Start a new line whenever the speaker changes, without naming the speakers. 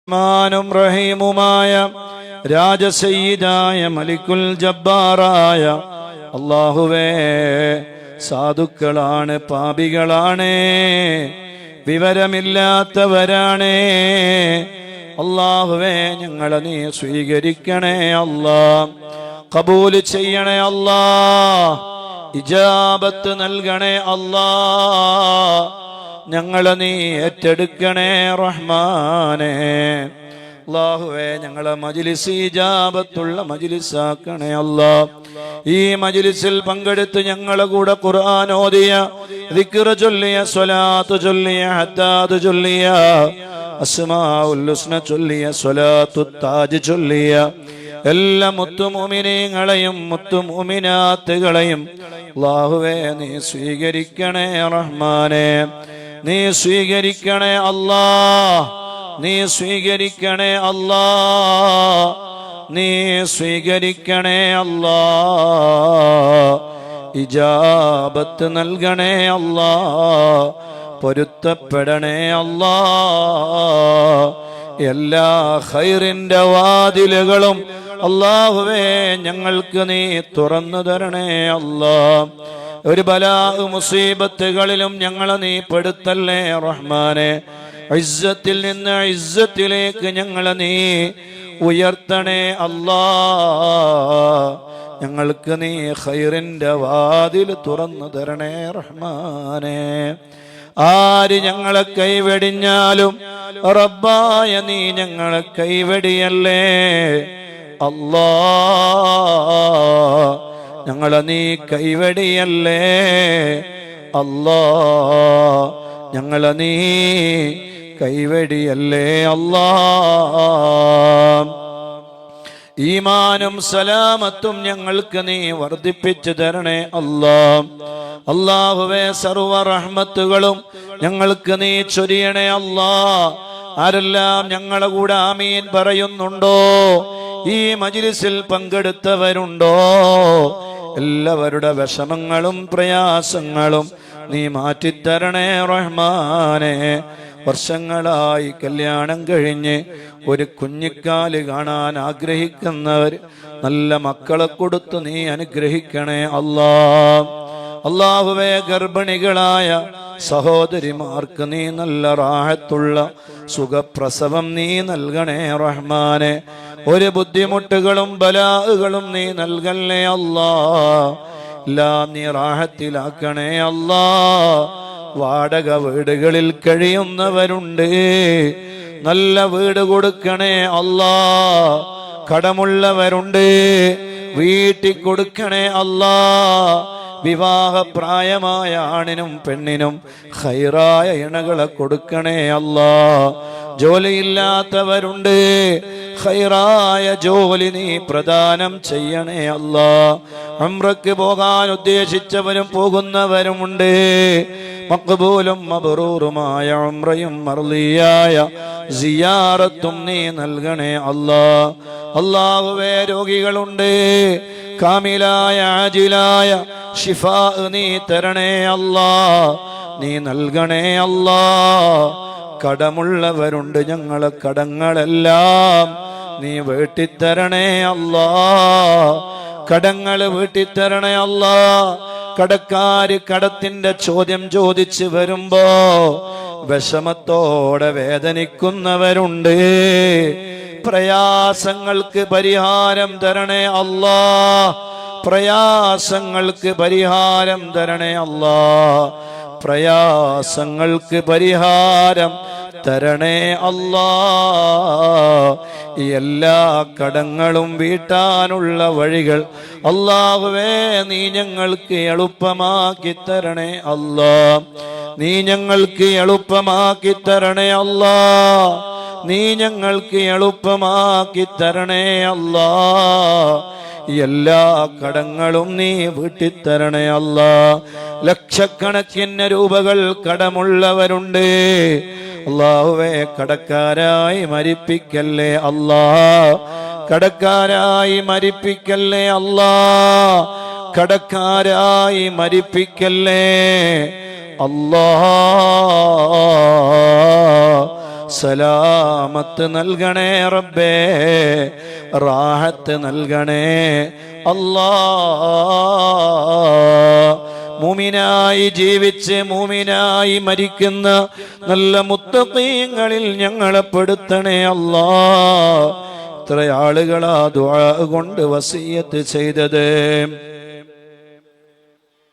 റഹ്മാനും റഹീമുമായ രാജസയ്യിദായ മലിക്കുൽ ജബ്ബാറായ അല്ലാഹുവേ, സാധുക്കളാണ്, പാപികളാണ്, വിവരമില്ലാത്തവരാണ്. അല്ലാഹുവേ, ഞങ്ങളെ നീ സ്വീകരിക്കണേ അല്ലാ, ഖബൂൽ ചെയ്യണേ അല്ലാ, ഇജാബത്ത് നൽകണേ അല്ലാ, ഞങ്ങളെ നീ ഏറ്റെടുക്കണേ റഹ്മാനേ. അല്ലാഹുവേ, ഞങ്ങളെ മജ്ലിസ് ഇജാബത്തുള്ള മജ്ലിസാക്കണേ അല്ലാ. ഈ മജ്ലിസിൽ പങ്കെടുത്ത് ഞങ്ങളെ കൂടെ ഖുർആൻ ഓതിയ, ദിക്ർ ചൊല്ലിയ, സ്വലാത്ത് ചൊല്ലിയ, ഹദ്ദാദ് ചൊല്ലിയ, അസ്മാഉൽ ഹുസ്ന ചൊല്ലിയ, സ്വലാത്തു താജ് ചൊല്ലിയ എല്ലാ മുത്തുമുഅ്മിനീങ്ങളെയും മുത്തുമുഅ്മിനാത്തുകളെയും അല്ലാഹുവേ നീ സ്വീകരിക്കണേ റഹ്മാനേ. നീ സ്വീകരിക്കണേ അല്ലാ, നീ സ്വീകരിക്കണേ അല്ലാ, നീ സ്വീകരിക്കണേ അല്ലാ, ഇജാബത്ത് നൽകണേ അല്ലാ, പൊരുത്തപ്പെടണേ അല്ലാ. എല്ലാ ഖൈറിന്റെ വാതിലുകളും അല്ലാഹുവേ ഞങ്ങൾക്ക് നീ തുറന്നു തരണേ അല്ലാ. ഒരു ബലാ മുസീബത്തുകളിലും ഞങ്ങളെ നീ പെടുത്തല്ലേ റഹ്മാനെ. ഇസ്സത്തിൽ നിന്ന് ഇസ്സത്തിലേക്ക് ഞങ്ങളെ നീ ഉയർത്തണേ അല്ലാ. ഞങ്ങൾക്ക് നീ ഖൈറിന്റെ വാതിൽ തുറന്നു തരണേ റഹ്മാനെ. ആര് ഞങ്ങളെ കൈവെടിഞ്ഞാലും റബ്ബായ നീ ഞങ്ങളെ കൈവെടിയല്ലേ അല്ലാ. ഞങ്ങളെ നീ കൈവെടിയല്ലേ അല്ലാ, ഞങ്ങളെ നീ കൈവെടിയല്ലേ അല്ലാ. ഈമാനും സലാമത്തും ഞങ്ങൾക്ക് നീ വർദ്ധിപ്പിച്ചു തരണേ അല്ലാ. അല്ലാഹുവേ, സർവ റഹ്മത്തുകളും ഞങ്ങൾക്ക് നീ ചൊരിയണേ അല്ലാ. ആരെല്ലാം ഞങ്ങളെ കൂടെ ആമീൻ പറയുന്നുണ്ടോ, ഈ മജ്ലിസിൽ പങ്കെടുത്തവരുണ്ടോ, എല്ലാവരുടെ വിഷമങ്ങളും പ്രയാസങ്ങളും നീ മാറ്റിത്തരണേ റഹ്മാനെ. വർഷങ്ങളായി കല്യാണം കഴിഞ്ഞ് ഒരു കുഞ്ഞിക്കാല് കാണാൻ ആഗ്രഹിക്കുന്നവർ നല്ല മക്കളെ കൊടുത്ത് നീ അനുഗ്രഹിക്കണേ അല്ലാ. അല്ലാഹുവേ, ഗർഭിണികളായ സഹോദരിമാർക്ക് നീ നല്ല റാഹത്തുള്ള സുഖപ്രസവം നീ നൽകണേ റഹ്മാനെ. ഒരു ബുദ്ധിമുട്ടുകളും ബലാഹുകളും നീ നൽകല്ലേ അല്ലാ. എല്ലാം നീ റാഹത്തിലാക്കണേ അല്ലാ. വാടക വീടുകളിൽ കഴിയുന്നവരുണ്ട്, നല്ല വീട് കൊടുക്കണേ അല്ലാ. കടമുള്ളവരുണ്ട്, വീട്ടിൽ കൊടുക്കണേ അല്ലാ. വിവാഹപ്രായമായ ആണിനും പെണ്ണിനും ഖൈറായ ഇണകളെ കൊടുക്കണേ അല്ലാ. ജോലിയില്ലാത്തവരുണ്ട്, ഖൈറായ ജോലി നീ പ്രദാനം ചെയ്യണേ അല്ലാ. ഉംറയ്ക്ക് പോകാൻ ഉദ്ദേശിച്ചവരും പോകുന്നവരുമുണ്ട്. മഖ്ബൂലും മബ്റൂറുമായ ഉംറയും മർളിയായ സിയാറത്തും നീ നൽകണേ അല്ലാ. അല്ലാഹുവേ, രോഗികളുണ്ട്, കാമിലായ ആജിലായ ശിഫാ നീ തരണേ അല്ലാ, നീ നൽകണേ അല്ലാ. കടമുള്ളവരുണ്ട്, ഞങ്ങളെ കടങ്ങളെല്ലാം നീ വീട്ടിത്തരണേ അല്ലാ. കടങ്ങൾ വീട്ടിത്തരണേ അല്ലാ. കടക്കാര് കടത്തിന്റെ ചോദ്യം ചോദിച്ച് വരുമ്പോ വിഷമത്തോടെ വേദനിക്കുന്നവരുണ്ട്. പ്രയാസങ്ങൾക്ക് പരിഹാരം തരണേ അല്ലാ. പ്രയാസങ്ങൾക്ക് പരിഹാരം തരണേ അല്ലാ. പ്രയാസങ്ങൾക്ക് പരിഹാരം തരണേ അല്ലാ. എല്ലാ കടങ്ങളും വീട്ടാനുള്ള വഴികൾ അല്ലാഹുവേ നീ ഞങ്ങൾക്ക് എളുപ്പമാക്കി തരണേ അല്ലാ. നീ ഞങ്ങൾക്ക് എളുപ്പമാക്കി തരണേ അല്ലാ. നീ ഞങ്ങൾക്ക് എളുപ്പമാക്കി തരണേ അല്ലാ. എല്ലാ കടങ്ങളും നീ വീട്ടിത്തരണേ അല്ലാ. ലക്ഷക്കണക്കിന് രൂപകൾ കടമുള്ളവരുണ്ട്. അല്ലാഹുവേ, കടക്കാരായി മരിപ്പിക്കല്ലേ അല്ലാ. കടക്കാരായി മരിപ്പിക്കല്ലേ അല്ലാ. കടക്കാരായി മരിപ്പിക്കല്ലേ അല്ലാ. സലാമത്ത് നൽകണേ റബ്ബേ, റാഹത്ത് നൽകണേ അല്ലാ. മുഅ്മിനായി ജീവിച്ച് മുഅ്മിനായി മരിക്കുന്ന നല്ല മുത്തഖീങ്ങളിൽ ഞങ്ങളെ പെടുത്തണേ അല്ലാ. ഇത്ര ആളുകളാ ദുആ കൊണ്ട് വസിയ്യത്ത് ചെയ്തത്.